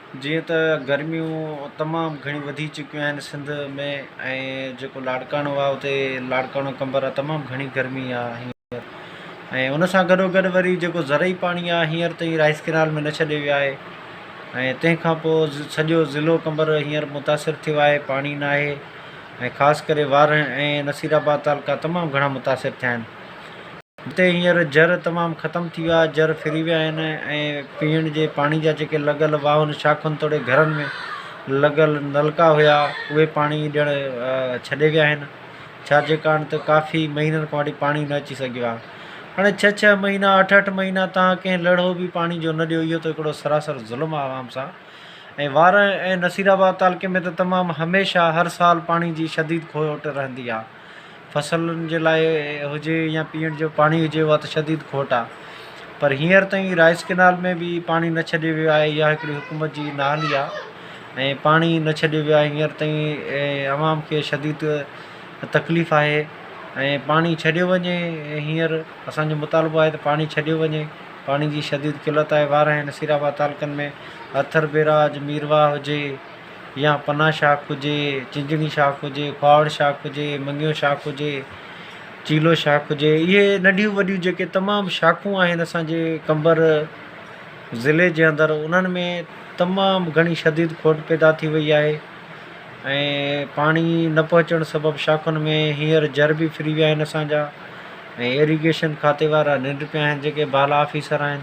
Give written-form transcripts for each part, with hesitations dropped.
जीअं त गर्मियूं तमामु घणी वधी चुकियूं आहिनि सिंध में, ऐं जेको लाड़काणो आहे उते लाड़काणो कंबर आहे, तमामु घणी गर्मी आहे हींअर। ऐं उन सां गॾोगॾु वरी जेको ज़रई पाणी आहे हींअर ताईं राइस कैनाल में न छॾे वियो आहे, ऐं तंहिंखां पोइ सॼो ज़िलो कंबर हींअर मुतासिर थियो आहे, पाणी न आहे। ऐं ख़ासि करे वार ऐं नसीराबाद तालुका तमामु घणा मुतासिर थिया आहिनि। हिते हींअर जर तमामु ख़तमु थी विया, जर फिरी विया आहिनि, ऐं पीअण जे पाणी जा जेके लॻल वाहुनि शाखुनि तोड़े घरनि में लॻल नलका हुआ उहे पाणी ॾियणु छॾे विया आहिनि, छाजे कारण त काफ़ी महीननि खां वठी पाणी न अची सघियो आहे। हाणे 6-6 महीना 8-8 महीना तव्हां कंहिं लड़ो बि पाणी जो न ॾियो, इहो त हिकिड़ो सरासर ज़ुल्म आहे आवाम सां। ऐं वार ऐं नसीराबाद तालुके में त तमामु हमेशह हर साल पाणी जी शदीद खोट रहंदी आहे। फसलुनि जे लाइ हुजे या पीअण जो पाणी हुजे, उहा त शदीद खोट आहे। पर हींअर ताईं राइस कैनाल में बि पाणी न छॾे वियो आहे, इहा हिकिड़ी हुकूमत जी नाहली आहे। ऐं पाणी न छॾे वियो आहे हींअर ताईं, आवाम खे शदीद तकलीफ़ आहे। ऐं पाणी छॾियो वञे, हींअर असांजो मुतालबो आहे त पाणी छॾियो वञे। पाणी जी शदीद किल्लत आहे वार ऐं नसीराबाद तालुकनि में। अथर बेराज मीरवा हुजे या पना शाख हुजे, चिंजणी शाख हुजे, ख्वाड़ शाख हुजे, मंगियो शाख हुजे, चीलो शाख हुजे, इहे नंढियूं वॾियूं जेके तमामु शाखूं आहिनि असांजे कंबर ज़िले जे अंदरि, उन्हनि में तमामु घणी शदीद खोट पैदा थी वई आहे। ऐं पाणी न पहुचण सबबु शाखुनि में हींअर जर बि फिरी विया आहिनि असांजा। ऐं इरिगेशन खाते वारा निंड पिया आहिनि, जेके बाला ऑफिसर आहिनि,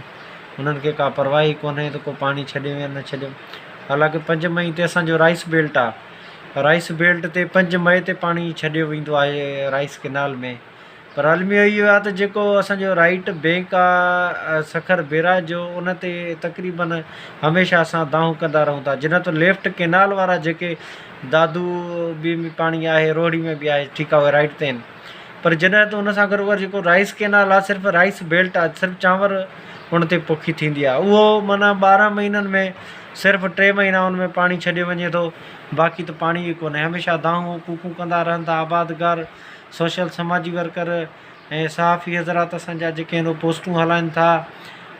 उन्हनि खे का परवाही कोन्हे त को पाणी छॾियो या न छॾियो। हालांकि 5 मई ते असांजो राइस बेल्ट आहे, राइस बेल्ट ते 5 मई ते पाणी छॾियो वेंदो आहे राइस कैनाल में। पर अलमियो इहो आहे त जेको असांजो राइट बैंक आहे सखर बेराज जो, उन ते तक़रीबन हमेशह असां दाहूं कंदा रहूं था। जिन त लेफ्ट कैनाल वारा जेके दादू बि पाणी आहे, रोहिड़ी में बि आहे, ठीकु आहे, उहे राइट ते आहिनि। पर जॾहिं त उन सां गॾु जेको राइस कैनाल आहे, सिर्फ़ु राइस बेल्ट आहे, सिर्फ़ु चांवर उन ते पोखी थींदी आहे। उहो माना 12 महीननि में सिर्फ़ु 3 महीना उन में पाणी छॾियो वञे थो, बाक़ी त पाणी ई कोन्हे। हमेशह दाहूं कूकूं कंदा रहनि था आबादगार, सोशल समाजी वर्कर ऐं सहाफ़ी हज़रात असांजा जेके आहिनि उहे पोस्टूं हलाइनि था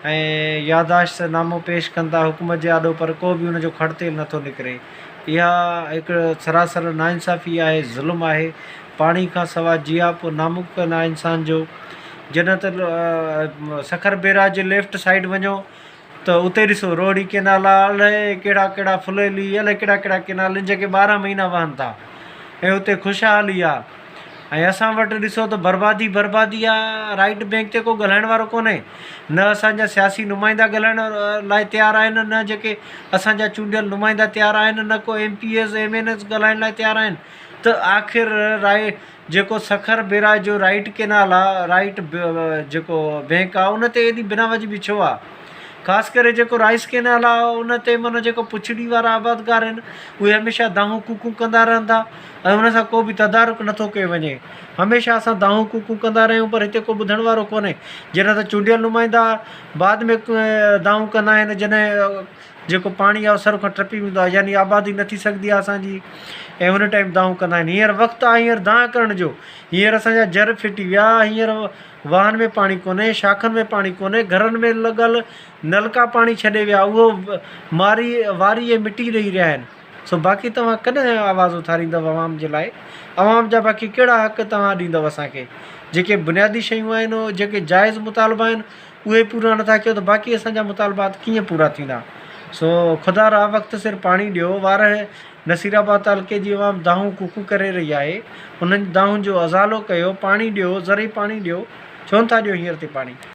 ऐं यादाश्त नामो पेश कनि था हुकूमत जे आॾो, पर को बि उनजो खड़तेल नथो निकिरे। इहा हिकु सरासर नाइंसाफ़ी आहे, ज़ुल्म आहे। पाणी खां सवाइ जियाप नामुमकिन आहे इंसान जो। जॾहिं त सखर बेराज जे लेफ्ट साइड वञो त उते ॾिसो रोहिड़ी कैनाल आहे, अलाए कहिड़ा कहिड़ा फुलेली, अलाए कहिड़ा कहिड़ा कैनाल आहिनि जेके 12 महीना वहनि था, ऐं उते ख़ुशहाली आहे। ऐं असां वटि ॾिसो त बर्बादी आहे। राइट बैंक ते को ॻाल्हाइण वारो कोन्हे, न असांजा सियासी नुमाइंदा ॻाल्हाइण लाइ तयारु आहिनि, न जेके असांजा चूंडियल नुमाइंदा तयारु आहिनि, न को MPs MNs ॻाल्हाइण लाइ तयारु आहिनि। त आख़िर जेको सखर बेराज जो राइट कैनाल आहे, राइट जेको बैंक आहे, उन ते एॾी बिना वजह बि छो आहे? ख़ासि करे जेको राइस कैनाल आहे उन ते माना जेको पुछड़ी वारा आबादगार आहिनि, उहे हमेशह दाहूं कूकूं कंदा रहनि था, ऐं उन सां को बि तदारुक नथो कयो वञे। हमेशह असां दाहूं कूकूं कंदा रहियूं, पर हिते को ॿुधण वारो कोन्हे। जॾहिं त चूंडियल नुमाइंदा बाद में दाहूं कंदा आहिनि, जॾहिं जेको पाणी आहे सर खां टपी वेंदो आहे, यानी आबादी न थी सघंदी आहे असांजी, ऐं हुन टाइम दाहूं कंदा आहिनि। हींअर वक़्तु आहे हींअर दाह करण जो। हींअर असांजा जर फिटी विया, हींअर वाहन में पाणी कोन्हे, शाखनि में पाणी कोन्हे, घरनि में लॻल नलका पाणी छॾे विया, उहो वारी ऐं मिटी ॾेई रहिया आहिनि। सो बाक़ी तव्हां कॾहिं आवाज़ु उथारींदव आवाम जे लाइ? आवाम जा बाक़ी कहिड़ा हक़ तव्हां ॾींदव असांखे? जेके बुनियादी शयूं आहिनि, जेके जाइज़ मुतालबा आहिनि, उहे पूरा नथा कयो त बाक़ी असांजा मुतालबात कीअं पूरा थींदा? सो ख़ुदा रा वक़्तु सिर पाणी ॾियो। वार नसीराबाद तालुके जी आवाम दाहूं कूकूं करे रही आहे, उन्हनि दाहुनि जो अज़ालो कयो, पाणी ॾियो, ज़रई पाणी ॾियो। छो नथा ॾियो हींअर ते पाणी?